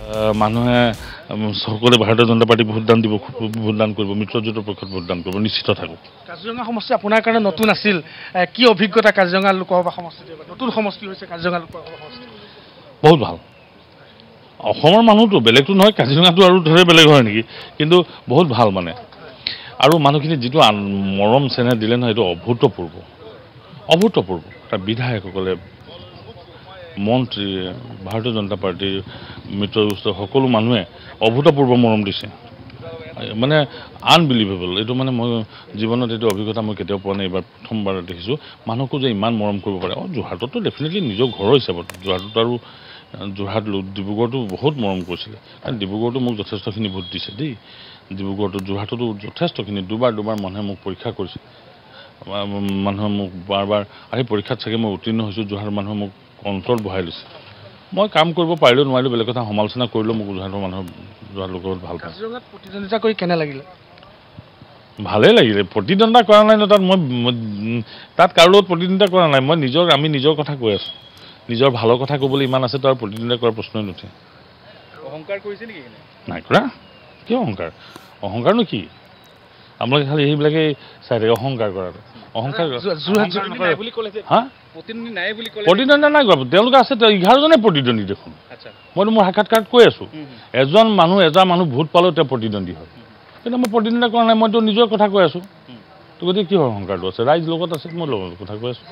মানুহে সকলোৱে ভাৰতীয় জনতা পাৰ্টিক ভোটদান দিব, ভোটদান কৰিব, মিত্ৰজোঁটৰ পক্ষত ভোটদান কৰিব, নিশ্চিত থাকক। কাজিৰঙা সমষ্টি আপোনাৰ কাৰণে নতুন আছিল, কি অভিজ্ঞতা কাজিৰঙা লোকসভা সমষ্টিত? নতুন সমষ্টি হৈছে কাজিৰঙা লোকসভা সমষ্টি। বহুত ভাল। অসমৰ মানুহটো বেলেগটো নহয়, কাজিৰঙাটো আৰু ধৰে বেলেগ হয় নেকি, কিন্তু বহুত ভাল মানে। আৰু মানুহখিনি যিটো মৰম চেনেহ দিলে নহয়, এইটো অভূতপূৰ্ব, অভূতপূৰ্ব। তাৰ বিধায়কসকলে, মন্ত্ৰী, ভাৰতীয় জনতা পাৰ্টিৰ মিত্ৰগোষ্ঠ সকলো মানুহে অভূতপূৰ্ব মৰম দিছে, মানে আনবিলিভেবল। এইটো মানে মই জীৱনত এইটো অভিজ্ঞতা মই কেতিয়াও পোৱা নাই, এইবাৰ প্ৰথমবাৰ দেখিছোঁ মানুহকো যে ইমান মৰম কৰিব পাৰে। যোৰহাটতো ডেফিনেটলি নিজৰ ঘৰৰ হিচাপত, যোৰহাটত আৰু যোৰহাট ডিব্ৰুগড়তো বহুত মৰম কৰিছিলে, কাৰণ ডিব্ৰুগড়তো মোক যথেষ্টখিনি ভোট দিছে দেই। ডিব্ৰুগড়তো যোৰহাটতো যথেষ্টখিনি দুবাৰ মানুহে মোক পৰীক্ষা কৰিছে, মানুহে মোক বাৰ আহি পৰীক্ষাত চাগে মই উত্তীৰ্ণ হৈছোঁ, যোৰহাটৰ মানুহে মোক কণ্ট্ৰল বহাই লৈছে। মই কাম কৰিব পাৰিলেও নোৱাৰিলেও বেলেগ কথা, সমালোচনা কৰিলেও মোক যোৰহাটৰ মানুহৰ, যোৰহাট লোকৰ ভাল পায়। কাজিৰঙাত প্ৰতিদ্বন্দ্বিতা কৰি কেনে লাগিলে? ভালেই লাগিলে। প্ৰতিদ্বন্দ্বিতা কৰা নাই ন, তাত মই তাত কাৰো লগত প্ৰতিদ্বন্দ্বিতা কৰা নাই। আমি নিজৰ কথা কৈ আছোঁ, নিজৰ ভালৰ কথা ক'বলৈ ইমান আছে, তাৰ প্ৰতিদ্বন্দ্বিতা কৰাৰ প্ৰশ্নই নুঠে। অহংকাৰ কৰিছে নেকি? নাই কৰা। কি অহংকাৰ? অহংকাৰনো কি? আপোনালোকে খালি সেইবিলাকে চাই থাকে, অহংকাৰ কৰাটো। অহংকাৰ হা প্ৰতিদ্বন্দ্বিতা নাই কৰা, তেওঁলোকে আছে 11জনে প্ৰতিদ্বন্দ্বী দেখোন। মইতো মোৰ সাক্ষাৎকাৰত কৈ আছোঁ, এজন মানুহ ভোট পালেও তেওঁ প্ৰতিদ্বন্দ্বী হয়, কিন্তু মই প্ৰতিদ্বন্দ্বিতা কৰা নাই, মইতো নিজৰ কথা কৈ আছোঁ। তো গতিকে কি হয় অহংকাৰটো আছে? ৰাইজ লগত আছে, মই লগত কথা কৈ আছোঁ।